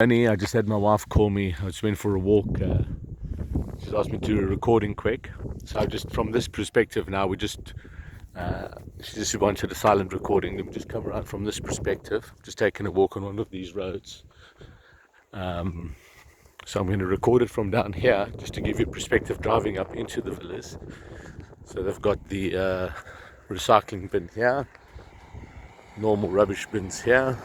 I just had my wife call me. I just went for a walk. She's asked me to do a recording quick. So just from this perspective now, she just wanted a silent recording. Let me just come around from this perspective. Just taking a walk on one of these roads. So I'm going to record it from down here just to give you perspective driving up into the villas. So they've got the recycling bin here, normal rubbish bins here.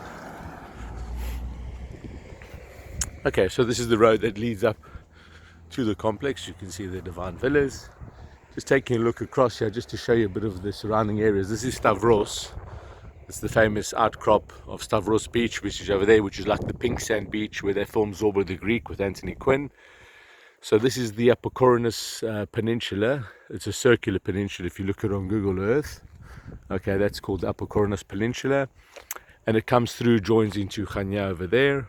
Okay, so this is the road that leads up to the complex. You can see the Devine villas. Just taking a look across here just to show you a bit of the surrounding areas. This is Stavros. It's the famous outcrop of Stavros Beach, which is over there, which is like the pink sand beach where they filmed Zorba the Greek with Anthony Quinn. So this is the Upper Coronus Peninsula. It's a circular peninsula if you look at it on Google Earth. Okay, that's called the Upper Coronus Peninsula. And it comes through, joins into Chania over there.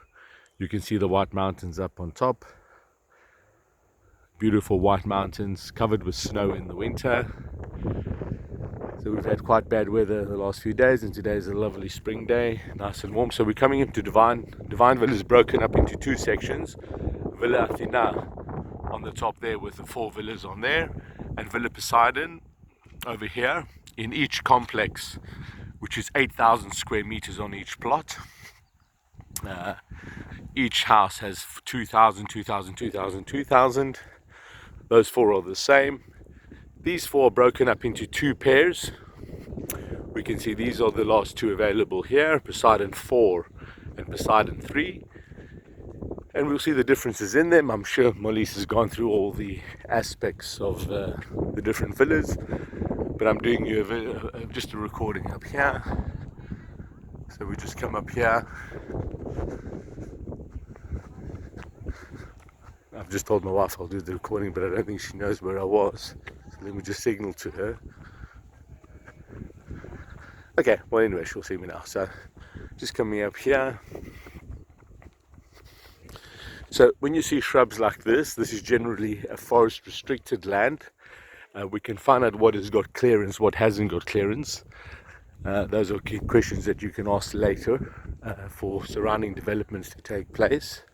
You can see the White Mountains up on top. Beautiful white mountains covered with snow in the winter. So we've had quite bad weather the last few days, and today is a lovely spring day, nice and warm. So we're coming into Devine. Devine Villa is broken up into two sections. Villa Athena on the top there with the 4 villas on there, and Villa Poseidon over here in each complex, which is 8,000 square meters on each plot. Each house has 2,000, 2,000, 2,000, 2,000. Those 4 are the same. These 4 are broken up into 2 pairs. We can see these are the last 2 available here, Poseidon 4 and Poseidon 3. And we'll see the differences in them. I'm sure Molise has gone through all the aspects of the different villas, but I'm doing you just a recording up here. So we just come up here. I've just told my wife I'll do the recording, but I don't think she knows where I was. So let me just signal to her. Okay, well anyway, she'll see me now. So just coming up here. So when you see shrubs like this is generally a forest restricted land. We can find out what has got clearance, what hasn't got clearance. Those are key questions that you can ask later for surrounding developments to take place.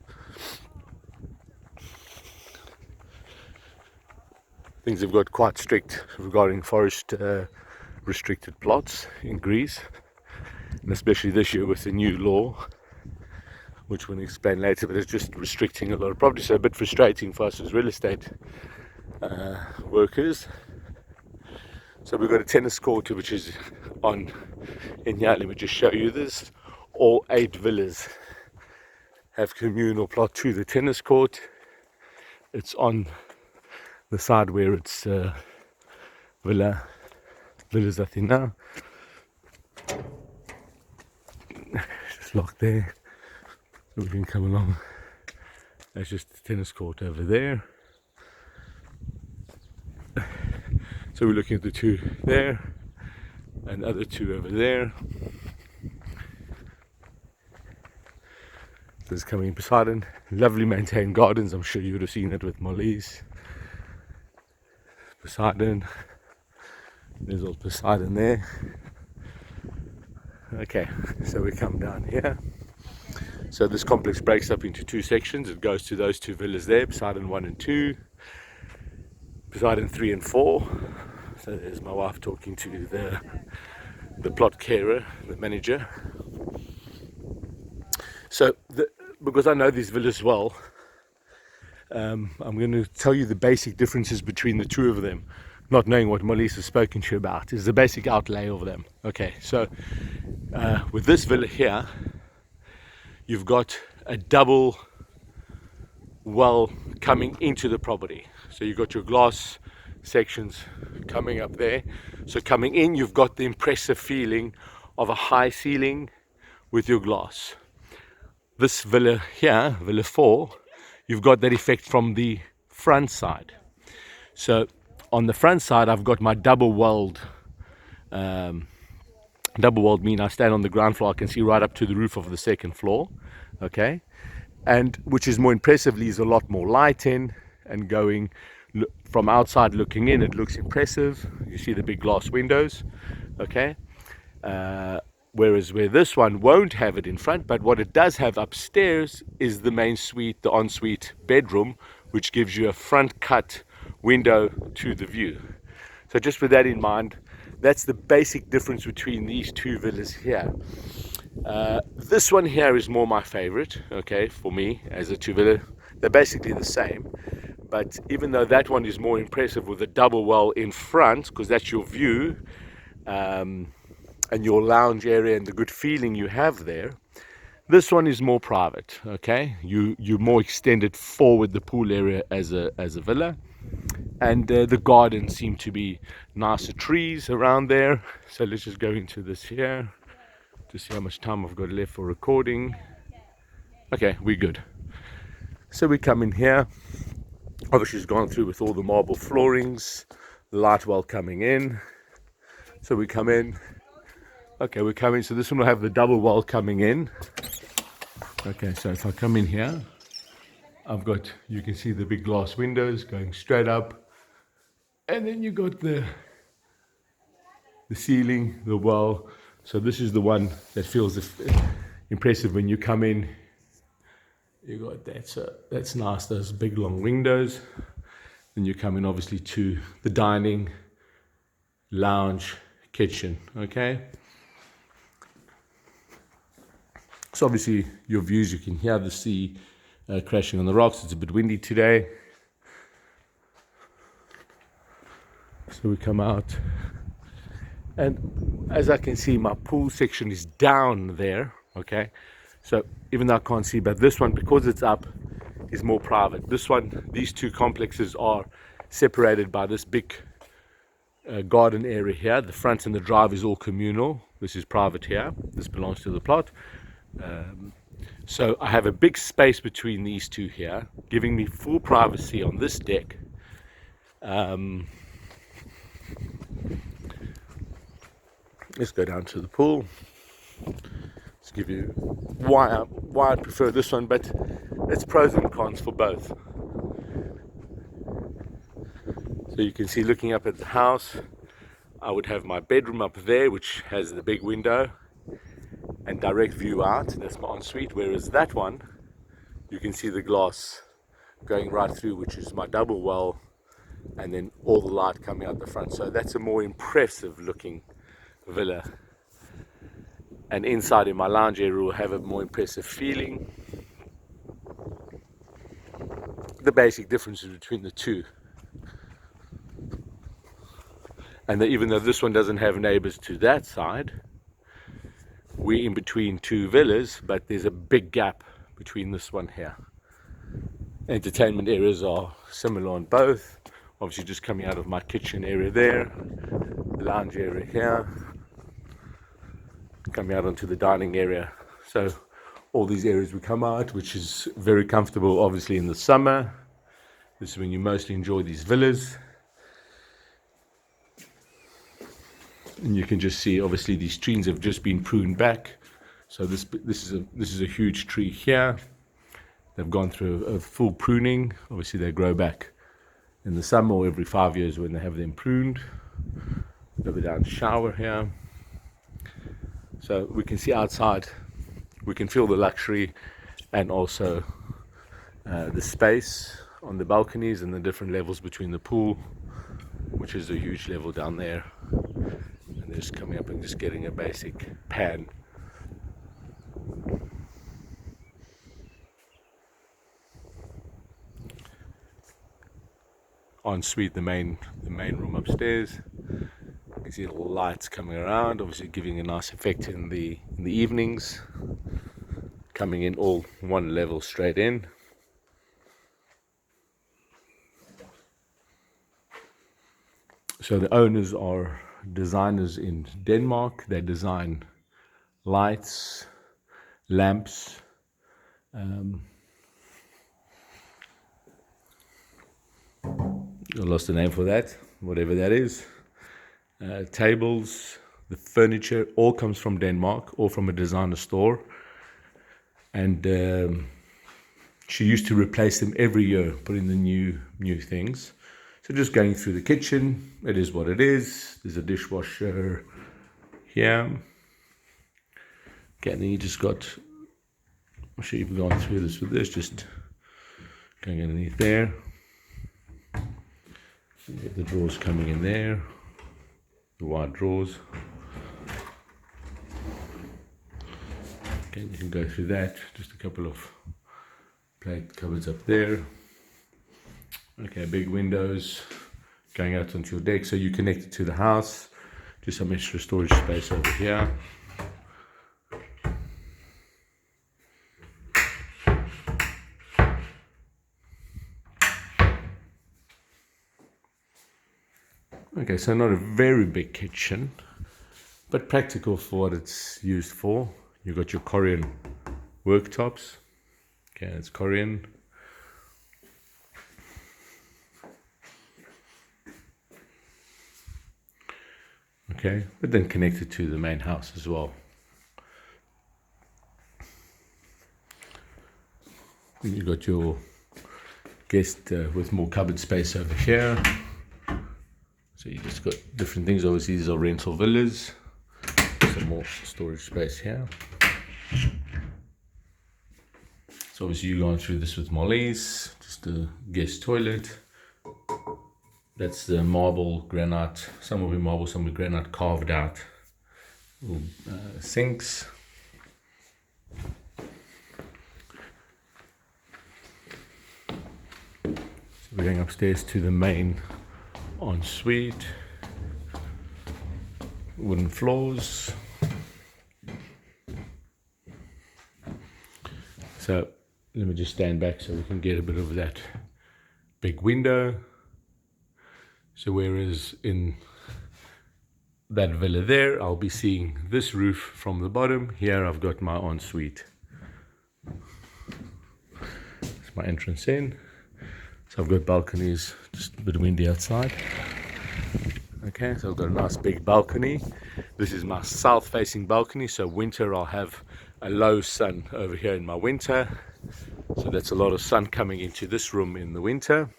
Things have got quite strict regarding forest restricted plots in Greece, and especially this year with the new law, which we'll explain later, but it's just restricting a lot of property, so a bit frustrating for us as real estate workers. So we've got a tennis court which is on in here. Let me just show you this. All 8 villas have communal plot to the tennis court. It's on the side where it's Villas Athena. Just locked there. We can come along. That's just the tennis court over there. So we're looking at the 2 there and the other 2 over there. This is coming in Poseidon. Lovely maintained gardens. I'm sure you would have seen it with Molise. Poseidon. There's old Poseidon there. Okay, so we come down here. So this complex breaks up into 2 sections. It goes to those 2 villas there, Poseidon 1 and 2, Poseidon 3 and 4. So there's my wife talking to the plot carer, the manager. So because I know these villas well, I'm going to tell you the basic differences between the 2 of them, not knowing what Molise has spoken to you about, is the basic outlay of them. Okay, so with this villa here, you've got a double well coming into the property. So you've got your glass sections coming up there. So coming in, you've got the impressive feeling of a high ceiling with your glass. This villa here, Villa 4, you've got that effect from the front side. So on the front side, I've got my double walled mean I stand on the ground floor, I can see right up to the roof of the 2nd floor. Okay, and which is more impressively is a lot more light in, and going from outside looking in, it looks impressive. You see the big glass windows. Okay, Whereas where this one won't have it in front, but what it does have upstairs is the main suite, the ensuite bedroom, which gives you a front cut window to the view. So just with that in mind, that's the basic difference between these two villas here. This one here is more my favorite, okay, for me as a two villa. They're basically the same, but even though that one is more impressive with a double well in front, because that's your view, and your lounge area and the good feeling you have there, this one is more private, okay? You're more extended forward the pool area as a villa, and the gardens seem to be nicer trees around there. So let's just go into this here to see how much time I've got left for recording. Okay, we're good. So we come in here. Obviously it's gone through with all the marble floorings, the light well coming in. So we come in. Okay, we're coming, so this one will have the double well coming in. Okay, so if I come in here, I've got, you can see the big glass windows going straight up. And then you got the ceiling, the well. So this is the one that feels impressive when you come in. You got that, so that's nice, those big long windows. Then you come in obviously to the dining, lounge, kitchen, okay? So obviously your views, you can hear the sea crashing on the rocks. It's a bit windy today. So we come out, and as I can see, my pool section is down there, okay? So even though I can't see, but this one, because it's up, is more private. This one, these two complexes are separated by this big garden area here. The front and the drive is all communal. This is private here. This belongs to the plot. So I have a big space between these two here, giving me full privacy on this deck. Let's go down to the pool. Let's give you why I prefer this one, but it's pros and cons for both. So you can see, looking up at the house, I would have my bedroom up there, which has the big window and direct view out. That's my ensuite. Whereas that one, you can see the glass going right through, which is my double well, and then all the light coming out the front. So that's a more impressive looking villa. And inside in my lounge area will have a more impressive feeling. The basic differences between the two. And even though this one doesn't have neighbors to that side, we're in between two villas, but there's a big gap between this one here. Entertainment areas are similar on both. Obviously just coming out of my kitchen area there, the lounge area here, coming out onto the dining area. So all these areas we come out, which is very comfortable obviously in the summer. This is when you mostly enjoy these villas. And you can just see obviously these trees have just been pruned back. So this is a huge tree here. They've gone through a full pruning. Obviously they grow back in the summer or every 5 years when they have them pruned. Over down shower here. So we can see outside, we can feel the luxury and also the space on the balconies and the different levels between the pool, which is a huge level down there. And just coming up and just getting a basic pan. Ensuite, the main room upstairs. You can see the lights coming around, obviously giving a nice effect in the evenings. Coming in all one level straight in. So the owners are designers in Denmark. They design lights, lamps, I lost the name for that, whatever that is. Tables, the furniture, all comes from Denmark, all from a designer store. And she used to replace them every year, put in the new things. So just going through the kitchen, it is what it is. There's a dishwasher here. Okay, and then you just got, I'm sure you've gone through this with this, just going underneath there. You get the drawers coming in there, the wide drawers. Okay, you can go through that, just a couple of plate cupboards up there. Okay, big windows going out onto your deck, so you connect it to the house. Just some extra storage space over here. Okay, so not a very big kitchen, but practical for what it's used for. You've got your Korean worktops. Okay, it's Korean. Okay, but then connected to the main house as well. You got your guest with more cupboard space over here. So you just got different things. Obviously, these are rental villas. Some more storage space here. So obviously, you're going through this with Molly's. Just a guest toilet. That's the marble, granite. Some will be marble, some will be granite carved out. Little sinks. So we're going upstairs to the main ensuite. Wooden floors. So let me just stand back so we can get a bit of that big window. So whereas in that villa there, I'll be seeing this roof from the bottom. Here I've got my ensuite. It's my entrance in. So I've got balconies just a bit windy outside. Okay, so I've got a nice big balcony. This is my south facing balcony, so winter I'll have a low sun over here in my winter. So that's a lot of sun coming into this room in the winter.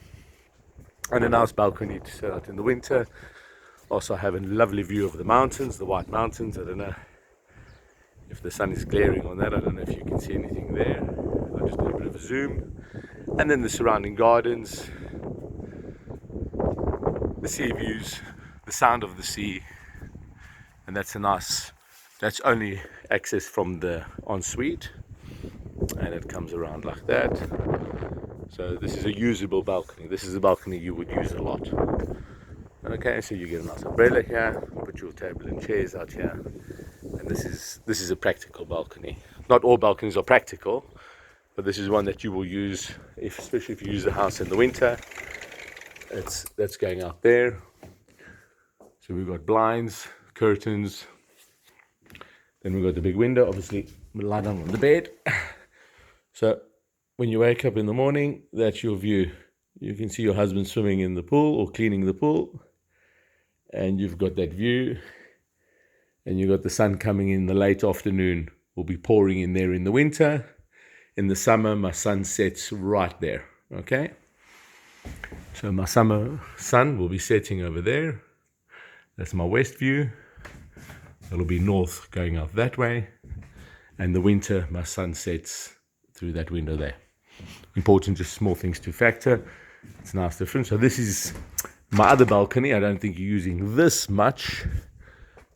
And a nice balcony to sit out in the winter. Also have a lovely view of the mountains, the White Mountains. I don't know if the sun is glaring on that. I don't know if you can see anything there. I'll just do a bit of a zoom. And then the surrounding gardens, the sea views, the sound of the sea. And that's that's only access from the ensuite. And it comes around like that. So this is a usable balcony. This is a balcony you would use a lot. Okay, so you get a nice umbrella here, put your table and chairs out here. And this is a practical balcony. Not all balconies are practical, but this is one that you will use, especially if you use the house in the winter. That's going out there. So we've got blinds, curtains. Then we've got the big window. Obviously, we'll lie down on the bed. So when you wake up in the morning, that's your view. You can see your husband swimming in the pool or cleaning the pool. And you've got that view. And you've got the sun coming in the late afternoon. Will be pouring in there in the winter. In the summer, my sun sets right there. Okay? So my summer sun will be setting over there. That's my west view. It'll be north going out that way. And the winter, my sun sets through that window there. Important, just small things to factor. It's nice different. So this is my other balcony. I don't think you're using this much.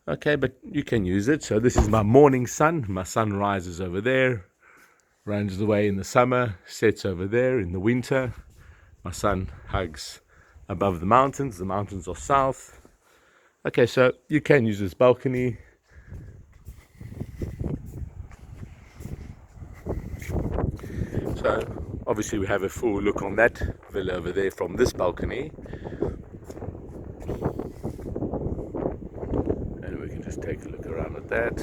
Okay, but you can use it. So this is my morning sun. My sun rises over there, runs away in the summer, sets over there in the winter. My sun hugs above the mountains. The mountains are south. Okay, so you can use this balcony. So obviously we have a full look on that villa over there from this balcony. And we can just take a look around at that.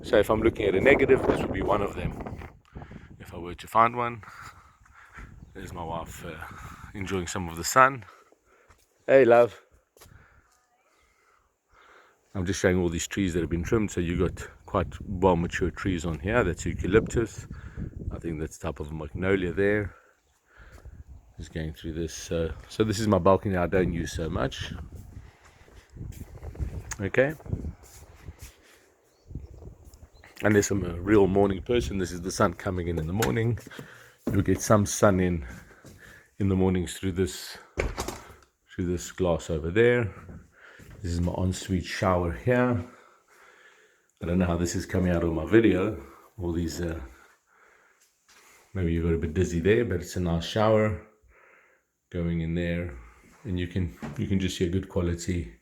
So if I'm looking at a negative, this would be one of them. If I were to find one. There's my wife enjoying some of the sun. Hey love. I'm just showing all these trees that have been trimmed. So you've got quite well mature trees on here. That's eucalyptus. I think that's type of magnolia there. Just going through this. So this is my balcony I don't use so much. Okay. unless I'm a real morning person. This is the sun coming in the morning. You'll get some sun in the mornings through this glass over there. This is my ensuite shower here. I don't know how this is coming out of my video. All these, maybe you got a bit dizzy there, but it's a nice shower going in there, and you can just see a good quality.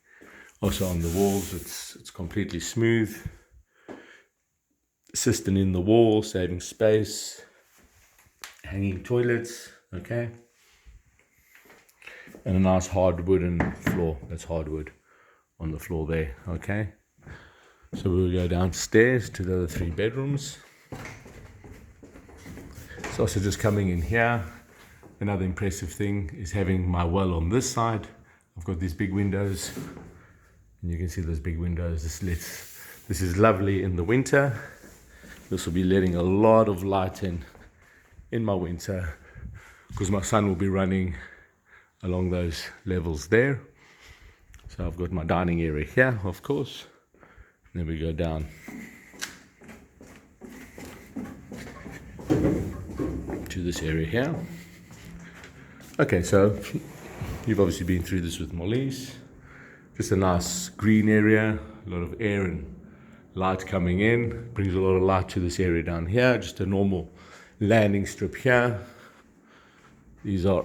Also on the walls, it's completely smooth. Cistern in the wall, saving space. Hanging toilets, okay. And a nice hardwood floor. That's hardwood on the floor there, okay. So we'll go downstairs to the other 3 bedrooms. It's also just coming in here. Another impressive thing is having my well on this side. I've got these big windows, and you can see those big windows. This is lovely in the winter. This will be letting a lot of light in my winter, because my sun will be running along those levels there. So I've got my dining area here, of course. Then we go down to this area here. Okay, so you've obviously been through this with Molly's. Just a nice green area, a lot of air and light coming in. Brings a lot of light to this area down here. Just a normal landing strip here. These are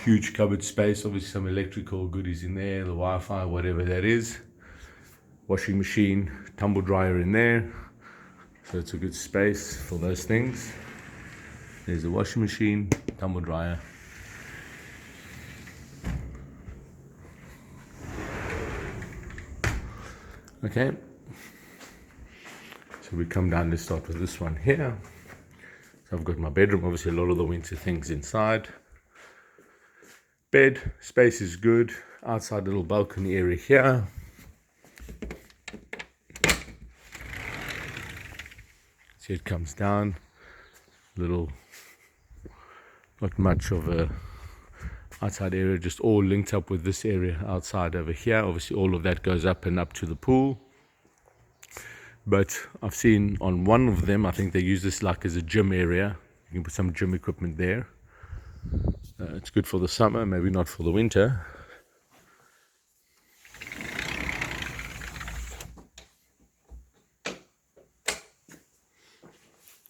huge cupboard space, obviously some electrical goodies in there, the Wi-Fi, whatever that is. Washing machine, tumble dryer in there, so it's a good space for those things. There's the washing machine, tumble dryer. Okay, so we come down to start with this one here. So I've got my bedroom, obviously a lot of the winter things inside. Bed, space is good. Outside little balcony area here. See, it comes down. Little, not much of a outside area, just all linked up with this area outside over here. Obviously all of that goes up and up to the pool. But I've seen on one of them, I think they use this like as a gym area. You can put some gym equipment there. It's good for the summer, maybe not for the winter.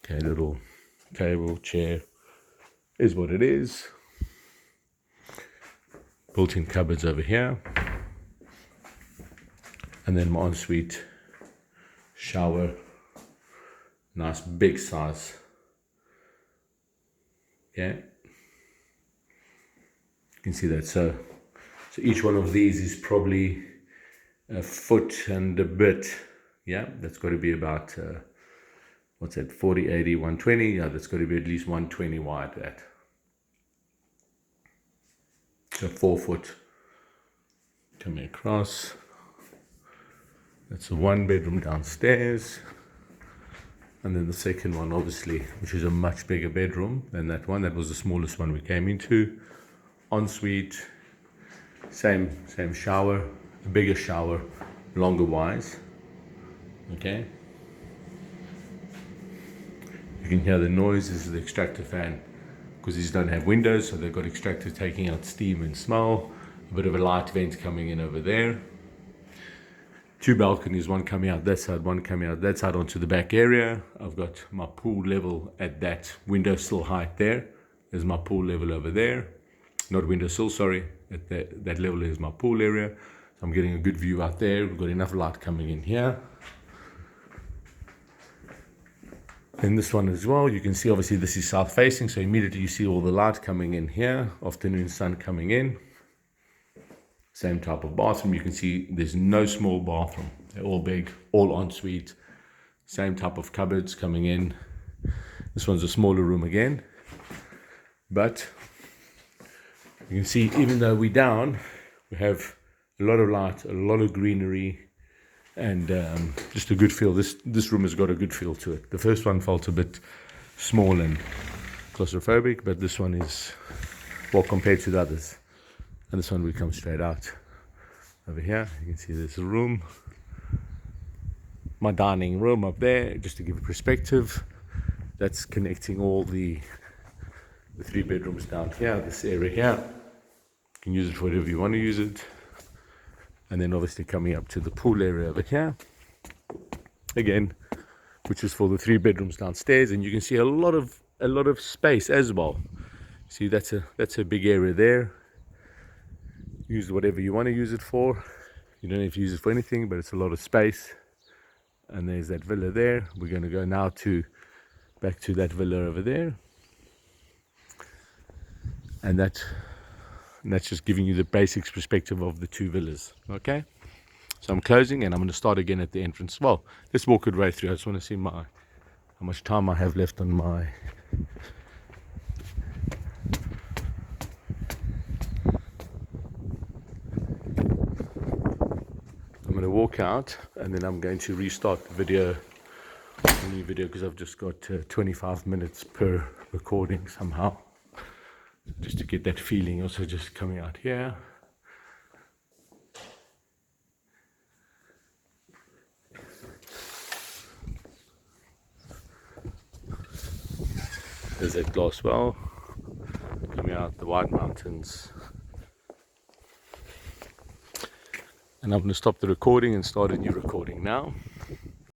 Okay, little table, chair is what it is. Built-in cupboards over here. And then my ensuite shower. Nice big size. Yeah. You can see that. So each one of these is probably a foot and a bit. Yeah, that's got to be about what's that, 40, 80, 120. Yeah, that's got to be at least 120 wide, that. So 4 foot coming across. That's a 1 bedroom downstairs. And then the second one, obviously, which is a much bigger bedroom than that one. That was the smallest one we came into. Ensuite, same shower, a bigger shower, longer wise. Okay. You can hear the noise. This is the extractor fan, because these don't have windows, so they've got extractor taking out steam and smell. A bit of a light vent coming in over there. 2 balconies, one coming out that side, one coming out that side onto the back area. I've got my pool level at that windowsill height there. There's my pool level over there. Not windowsill, sorry. At that level is my pool area. So I'm getting a good view out there. We've got enough light coming in here. And this one as well, you can see obviously this is south facing, so immediately you see all the light coming in here. Afternoon sun coming in. Same type of bathroom. You can see there's no small bathroom. They're all big, all ensuite. Same type of cupboards coming in. This one's a smaller room again. But you can see, even though we're down, we have a lot of light, a lot of greenery, and just a good feel. This room has got a good feel to it. The first one felt a bit small and claustrophobic, but this one is, well, compared to the others. And this one we come straight out over here. You can see there's a room. my dining room up there, just to give a perspective. That's connecting all the 3 bedrooms down here, this area here. You can use it for whatever you want to use it. And then obviously coming up to the pool area over here, again, which is for the 3 bedrooms downstairs. And you can see a lot of space as well. See, that's a big area there. Use whatever you want to use it for. You don't have to use it for anything, but it's a lot of space. And there's that villa there. We're going to go now back to that villa over there. And that's just giving you the basics perspective of the 2 villas. Okay, so I'm closing and I'm going to start again at the entrance. Well, let's walk it right through. I just want to see how much time I have left on my I'm going to walk out and then I'm going to restart the video, a new video, because I've just got 25 minutes per recording somehow, just to get that feeling. Also just coming out here. There's that glass well coming out the White Mountains. And I'm going to stop the recording and start a new recording now.